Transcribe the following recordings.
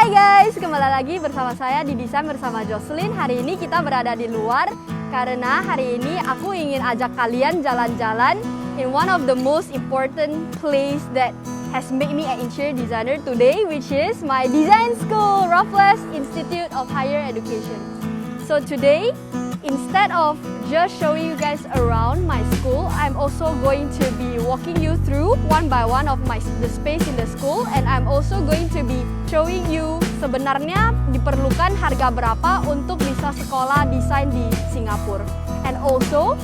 Hai guys, kembali lagi bersama saya di Desain bersama Jocelyn. Hari ini kita berada di luar karena hari ini aku ingin ajak kalian jalan-jalan in one of the most important place that has made me an interior designer today, which is my design school, Raffles Institute of Higher Education. So today, instead of just showing you guys around my school, I'm also going to be walking you through one by one of the space in the school, and I'm also going to be showing you sebenarnya diperlukan harga berapa untuk bisa sekolah desain di Singapura. And also,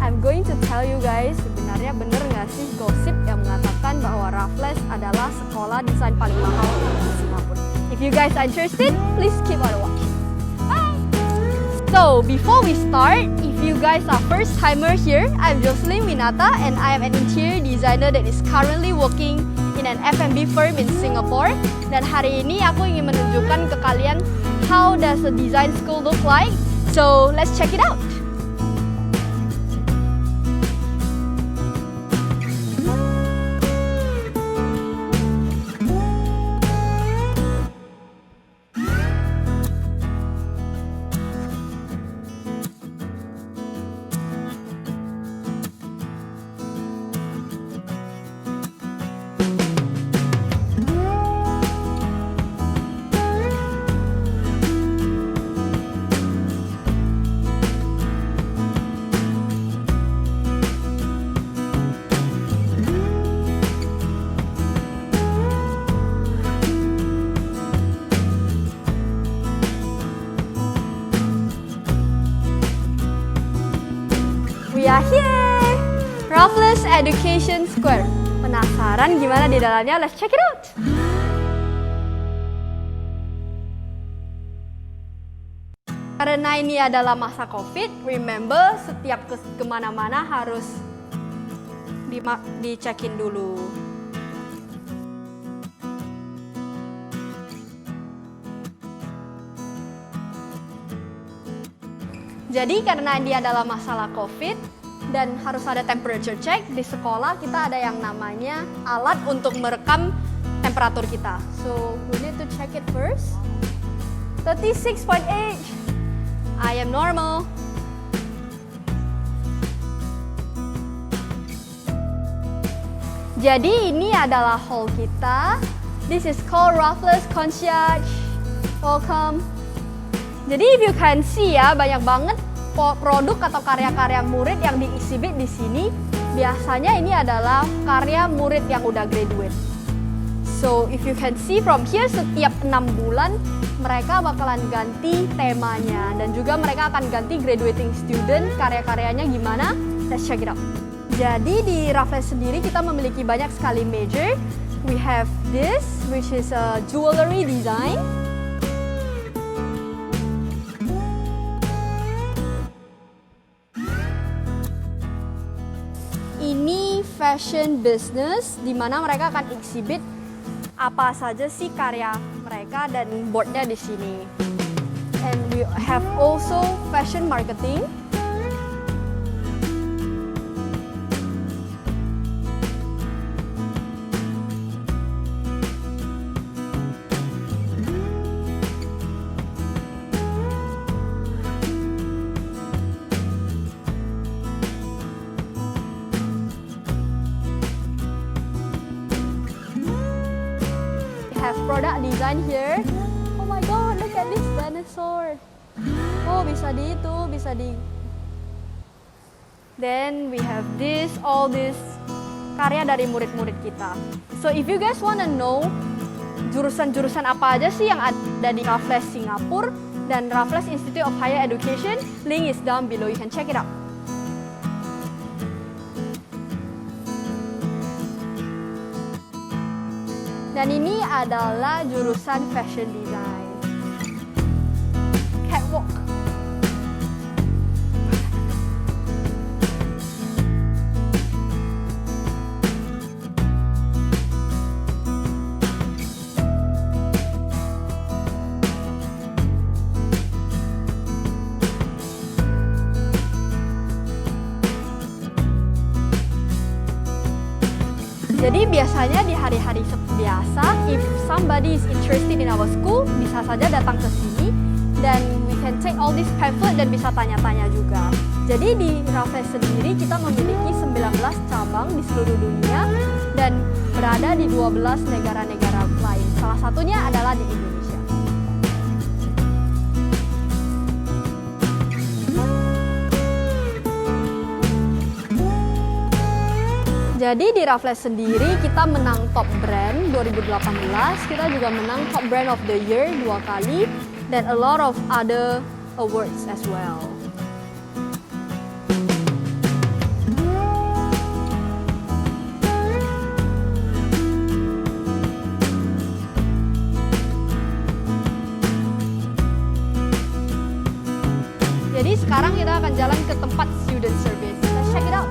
I'm going to tell you guys sebenarnya bener nggak sih gosip yang mengatakan bahwa Raffles adalah sekolah desain paling mahal di Singapura. If you guys are interested, please keep on watching. So, before we start, if you guys are first timer here, I'm Jocelyn Winata and I am an interior designer that is currently working in an F&B firm in Singapore. Dan hari ini aku ingin menunjukkan ke kalian how does a design school look like. So, let's check it out. We are here, Raffles Education Square. Penasaran gimana di dalamnya? Let's check it out. Karena ini adalah masa COVID, remember setiap kemana-mana harus di-check-in dulu. Jadi karena dia adalah masalah COVID dan harus ada temperature check, di sekolah kita ada yang namanya alat untuk merekam temperatur kita. So, we need to check it first. 36.8. I am normal. Jadi ini adalah hall kita. This is called Raffles Concierge. Welcome. Jadi if you can see ya, banyak banget produk atau karya-karya murid yang di-exhibit di sini. Biasanya ini adalah karya murid yang udah graduate. So if you can see from here, setiap 6 bulan mereka bakalan ganti temanya. Dan juga mereka akan ganti graduating student, karya-karyanya gimana. Let's check it out. Jadi di Raffles sendiri kita memiliki banyak sekali major. We have this, which is a jewelry design. Ini fashion business, di mana mereka akan exhibit apa saja sih karya mereka dan boardnya di sini. And we have also fashion marketing. Have product design here. Oh my god, look at this dinosaur. Oh, bisa di itu, bisa di. Then we have this, all this karya dari murid-murid kita. So if you guys wanna know jurusan-jurusan apa aja sih yang ada di Raffles Singapura dan Raffles Institute of Higher Education, link is down below. You can check it out. Dan ini adalah jurusan fashion design. Catwalk. Jadi Jadi biasanya di hari-hari biasa, if somebody is interested in our school, bisa saja datang ke sini dan we can take all this pamphlet dan bisa tanya-tanya juga. Jadi di Raffles sendiri kita memiliki 19 cabang di seluruh dunia dan berada di 12 negara-negara lain. Salah satunya adalah di Indonesia. Jadi di Raffles sendiri kita menang Top Brand 2018, kita juga menang Top Brand of the Year 2 kali, dan a lot of other awards as well. Jadi sekarang kita akan jalan ke tempat student service. Let's check it out.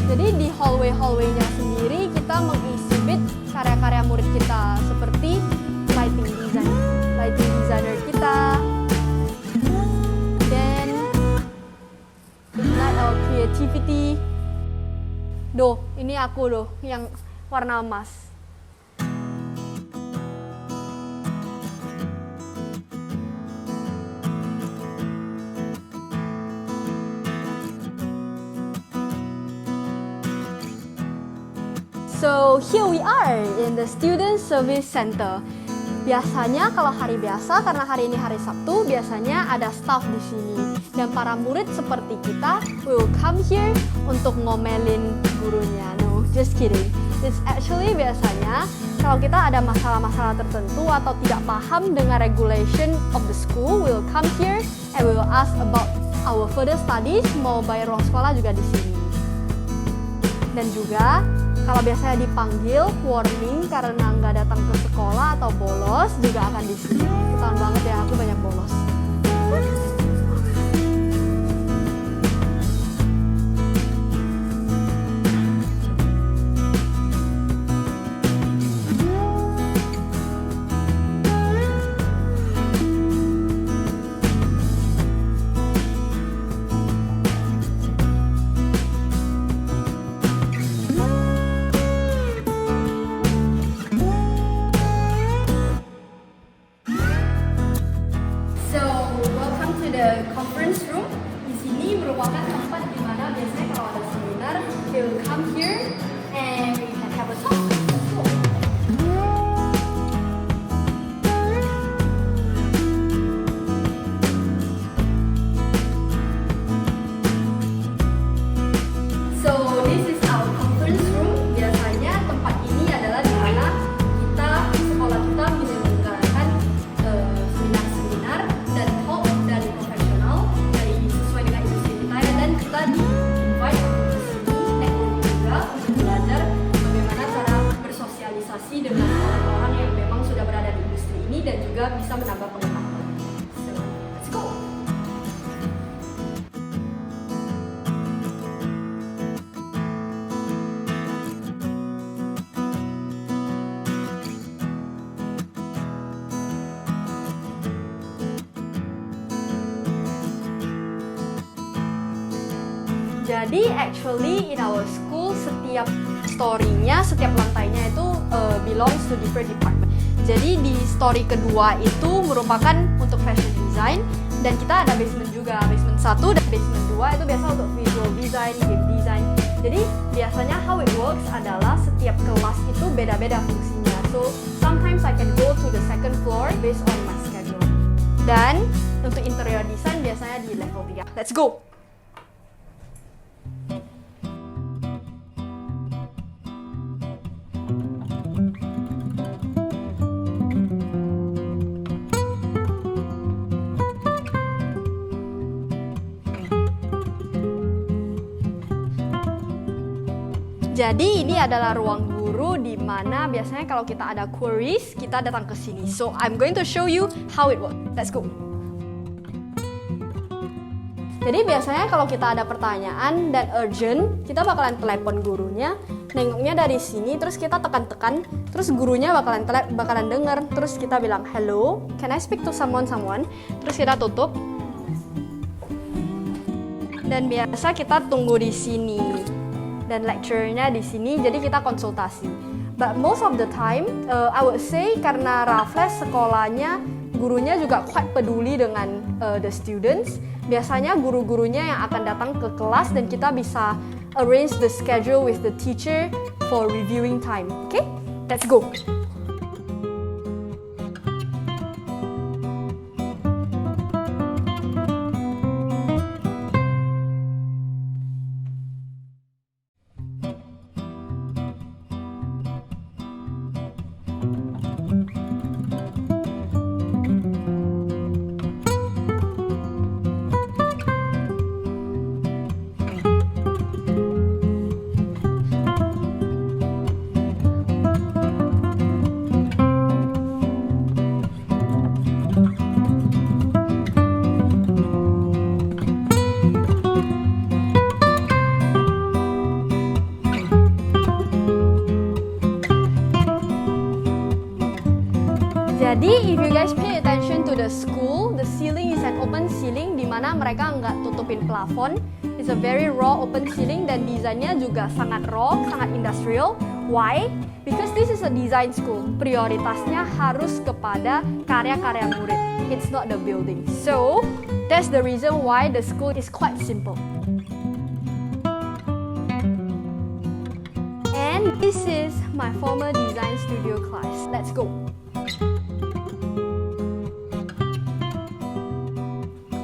Jadi di hallway-hallwaynya sendiri kita mengeksibit karya-karya murid kita seperti lighting designer kita, dan ignite our creativity. Ini aku yang warna emas. So here we are in the Student Service Center. Biasanya kalau hari biasa, karena hari ini hari Sabtu, biasanya ada staff di sini. Dan para murid seperti kita will come here untuk ngomelin gurunya. No, just kidding. It's actually biasanya kalau kita ada masalah-masalah tertentu atau tidak paham dengan regulation of the school, we'll come here and we will ask about our further studies. Mau bayar uang sekolah juga di sini. Dan juga kalau biasanya dipanggil warning karena nggak datang ke sekolah atau bolos juga akan di sini. Ketahuan banget ya, aku banyak bolos. The conference room di sini merupakan tempat di mana biasanya kalau ada seminar, they will come here and we can have a talk. So this is our conference room. Biasanya tempat ini adalah di mana sekolah kita menyelenggarakan seminar-seminar dan talk dari profesional sesuai dengan industri kita, dan kita di-invite ke sini networking juga untuk belajar bagaimana cara bersosialisasi dengan orang-orang yang memang sudah berada di industri ini dan juga bisa menambah pengetahuan. So, let's go! Jadi actually in our school setiap story-nya, setiap lantainya itu belongs to different department. Jadi di story kedua itu merupakan untuk fashion design, dan kita ada basement juga, basement 1 dan basement 2 itu biasa untuk visual design, game design. Jadi biasanya how it works adalah setiap kelas itu beda-beda fungsinya. So sometimes I can go to the second floor based on my schedule. Dan untuk interior design biasanya di level 3. Let's go! Jadi ini adalah ruang guru di mana biasanya kalau kita ada queries, kita datang ke sini. So I'm going to show you how it works. Let's go. Jadi biasanya kalau kita ada pertanyaan dan urgent, kita bakalan telepon gurunya, nengoknya dari sini, terus kita tekan-tekan, terus gurunya bakalan denger, terus kita bilang, hello, can I speak to someone? Terus kita tutup. Dan biasa kita tunggu di sini. dan lecturernya di sini, jadi kita konsultasi. But most of the time, I would say karena Raffles sekolahnya, gurunya juga quite peduli dengan the students. Biasanya guru-gurunya yang akan datang ke kelas dan kita bisa arrange the schedule with the teacher for reviewing time. Okay, let's go. Jadi, if you guys pay attention to the school, the ceiling is an open ceiling di mana mereka nggak tutupin plafon. It's a very raw open ceiling dan desainnya juga sangat raw, sangat industrial. Why? Because this is a design school. Prioritasnya harus kepada karya-karya murid. It's not the building. So, that's the reason why the school is quite simple. And this is my former design studio class. Let's go.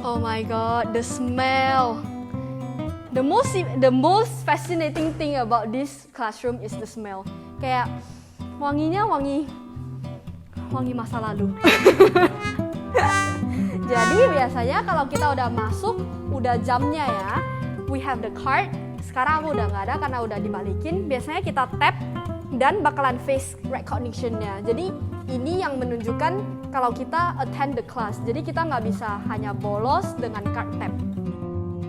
Oh my god, the smell. The most fascinating thing about this classroom is the smell. Kayak wanginya wangi masa lalu. Jadi biasanya kalau kita udah masuk, udah jamnya ya, we have the card. Sekarang aku udah nggak ada karena udah dibalikin. Biasanya kita tap dan bakalan face recognition-nya. Jadi ini yang menunjukkan kalau kita attend the class. Jadi kita nggak bisa hanya bolos dengan card tap.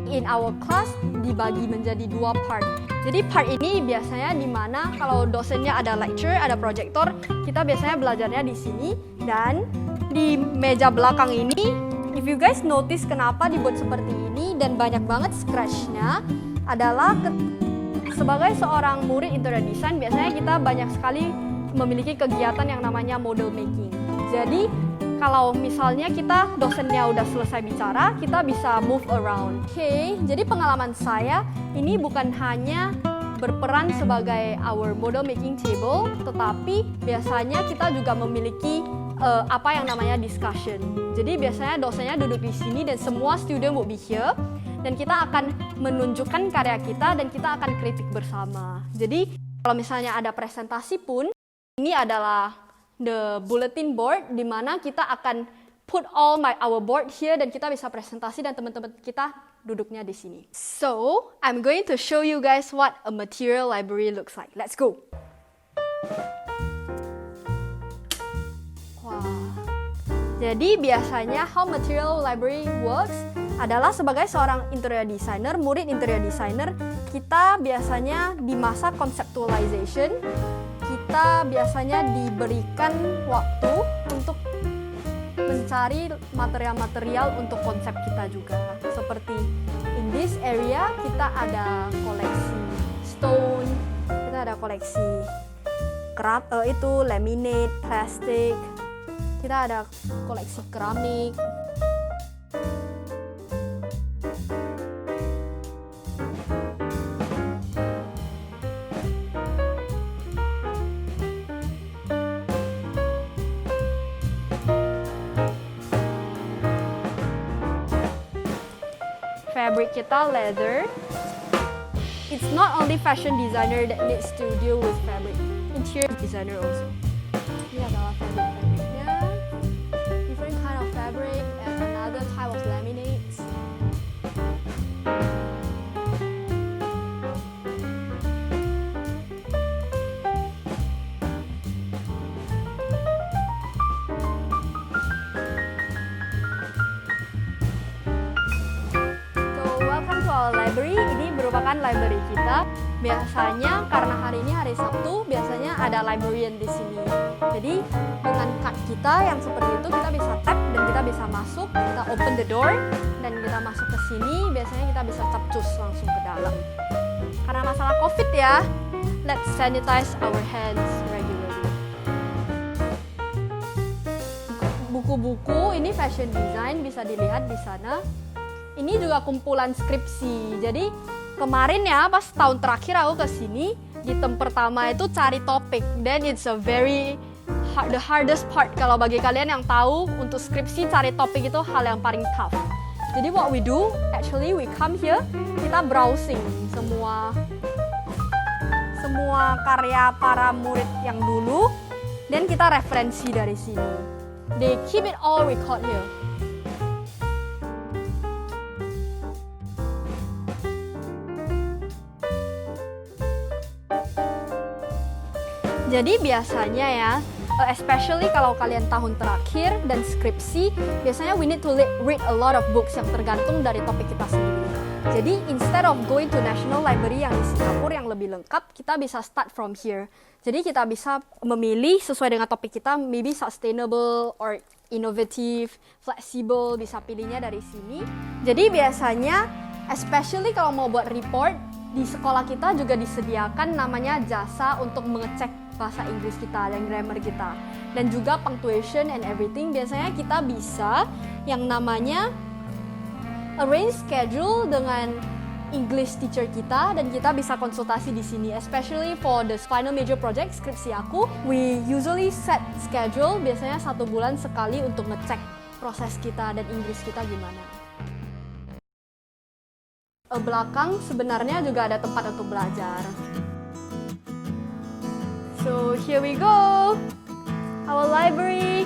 In our class dibagi menjadi 2 part. Jadi part ini biasanya di mana kalau dosennya ada lecture, ada projector, kita biasanya belajarnya di sini. Dan di meja belakang ini, if you guys notice kenapa dibuat seperti ini dan banyak banget scratch-nya, adalah sebagai seorang murid interior design, biasanya kita banyak sekali memiliki kegiatan yang namanya model making. Jadi, kalau misalnya kita dosennya udah selesai bicara, kita bisa move around. Oke, jadi pengalaman saya ini bukan hanya berperan sebagai our model making table, tetapi biasanya kita juga memiliki apa yang namanya discussion. Jadi biasanya dosennya duduk di sini dan semua student will be here. Dan kita akan menunjukkan karya kita dan kita akan kritik bersama. Jadi kalau misalnya ada presentasi pun, ini adalah the bulletin board di mana kita akan put our board here dan kita bisa presentasi dan teman-teman kita duduknya di sini. So, I'm going to show you guys what a material library looks like. Let's go. Wah. Jadi biasanya how material library works adalah sebagai seorang interior designer, murid interior designer, kita biasanya di masa conceptualization, kita biasanya diberikan waktu untuk mencari material-material untuk konsep kita juga. Seperti in this area kita ada koleksi stone, kita ada koleksi laminate, plastik, kita ada koleksi keramik. Fabric kita leather. It's not only fashion designer that needs to deal with fabric. Interior designer also. Ini adalah fabricnya. Different kind of fabric and another type of laminates. Library ini merupakan library kita. Biasanya karena hari ini hari Sabtu, biasanya ada librarian di sini. Jadi dengan card kita yang seperti itu kita bisa tap dan kita bisa masuk, kita open the door dan kita masuk ke sini. Biasanya kita bisa capcus langsung ke dalam. Karena masalah COVID ya, let's sanitize our hands regularly. Buku-buku ini fashion design bisa dilihat di sana. Ini juga kumpulan skripsi. Jadi kemarin ya pas tahun terakhir aku kesini, di term pertama itu cari topik. Then it's a very the hardest part. Kalau bagi kalian yang tahu untuk skripsi cari topik itu hal yang paling tough. Jadi what we do, actually we come here, kita browsing semua karya para murid yang dulu, dan kita referensi dari sini. They keep it all record here. Jadi biasanya ya, especially kalau kalian tahun terakhir dan skripsi, biasanya we need to read a lot of books yang tergantung dari topik kita sendiri. Jadi instead of going to National Library yang di Singapura yang lebih lengkap, kita bisa start from here. Jadi kita bisa memilih sesuai dengan topik kita, maybe sustainable or innovative, flexible, bisa pilihnya dari sini. Jadi biasanya, especially kalau mau buat report, di sekolah kita juga disediakan namanya jasa untuk mengecek bahasa Inggris kita dan grammar kita. Dan juga punctuation and everything, biasanya kita bisa yang namanya arrange schedule dengan English teacher kita, dan kita bisa konsultasi di sini. Especially for the final major project skripsi aku, we usually set schedule biasanya 1 bulan sekali untuk ngecek proses kita dan Inggris kita gimana. Belakang sebenarnya juga ada tempat untuk belajar. So here we go, our library.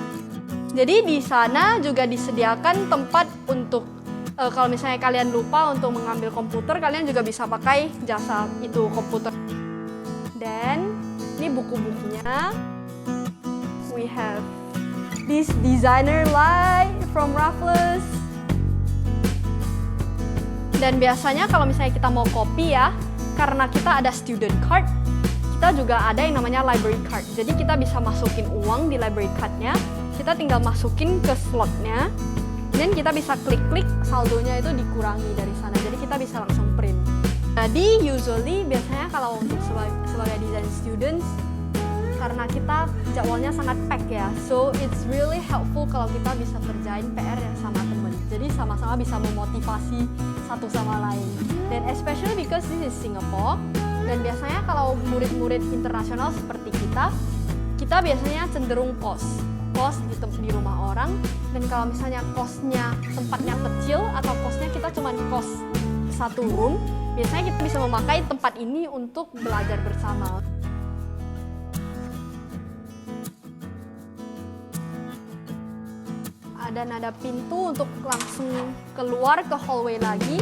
Jadi di sana juga disediakan tempat untuk kalau misalnya kalian lupa untuk mengambil komputer, kalian juga bisa pakai jasa itu komputer. Dan ini buku-bukunya. We have this designer light from Raffles. Dan biasanya kalau misalnya kita mau copy ya, karena kita ada student card, kita juga ada yang namanya library card. Jadi kita bisa masukin uang di library cardnya, kita tinggal masukin ke slotnya, dan kita bisa klik-klik, saldonya itu dikurangi dari sana. Jadi kita bisa langsung print. Jadi usually biasanya kalau untuk sebagai design students, karena kita jadwalnya sangat pack ya, so it's really helpful kalau kita bisa kerjain PR yang sama temen. Jadi sama-sama bisa memotivasi satu sama lain. Dan especially because this is Singapore, dan biasanya kalau murid-murid internasional seperti kita biasanya cenderung kos di rumah orang. Dan kalau misalnya kosnya tempatnya kecil atau kosnya kita cuma kos 1 room, biasanya kita bisa memakai tempat ini untuk belajar bersama. Dan ada pintu untuk langsung keluar ke hallway lagi.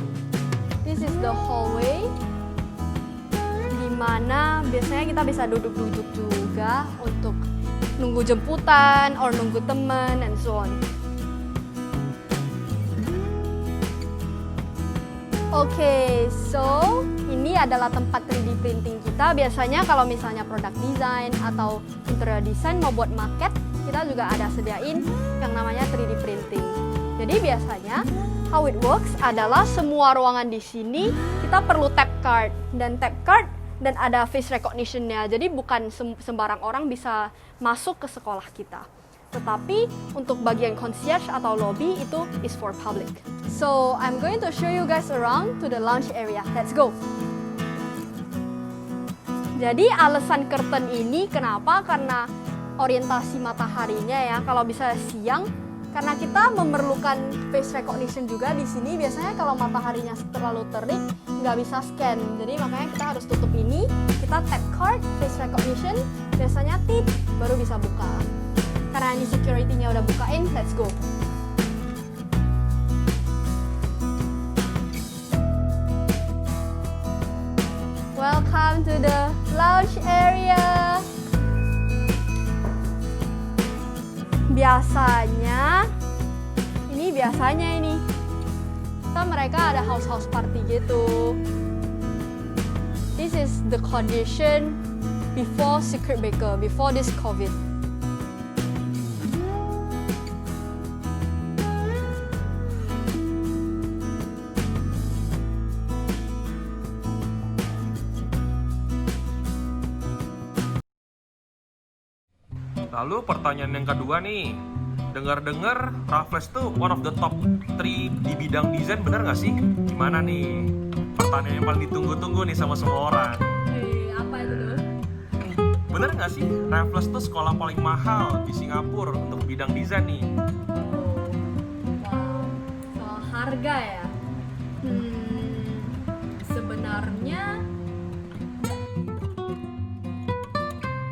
This is the hallway, di mana biasanya kita bisa duduk-duduk juga untuk nunggu jemputan or nunggu teman and so on. Oke, so ini adalah tempat 3D printing kita. Biasanya kalau misalnya product design atau interior design mau buat maket, kita juga ada sediain yang namanya 3D printing. Jadi biasanya how it works adalah semua ruangan di sini kita perlu tap card dan ada face recognition-nya. Jadi bukan sembarang orang bisa masuk ke sekolah kita. Tetapi untuk bagian concierge atau lobby itu is for public. So I'm going to show you guys around to the lounge area. Let's go. Jadi alasan curtain ini kenapa? Karena orientasi mataharinya ya, kalau bisa siang, karena kita memerlukan face recognition juga di sini. Biasanya kalau mataharinya terlalu terik nggak bisa scan, jadi makanya kita harus tutup ini. Kita tap card, face recognition, biasanya tip baru bisa buka. Karena ini security-nya udah bukain, let's go. Welcome to the lounge area. Biasanya ini kan mereka ada house party gitu. This is the condition before circuit breaker, before this COVID. Lalu pertanyaan yang kedua nih, dengar-dengar Raffles tuh one of the top 3 di bidang desain, bener nggak sih? Gimana nih? Pertanyaan yang paling ditunggu-tunggu nih sama semua orang. Apa itu tuh? Bener nggak sih, Raffles tuh sekolah paling mahal di Singapura untuk bidang desain nih? Wow, soal harga ya.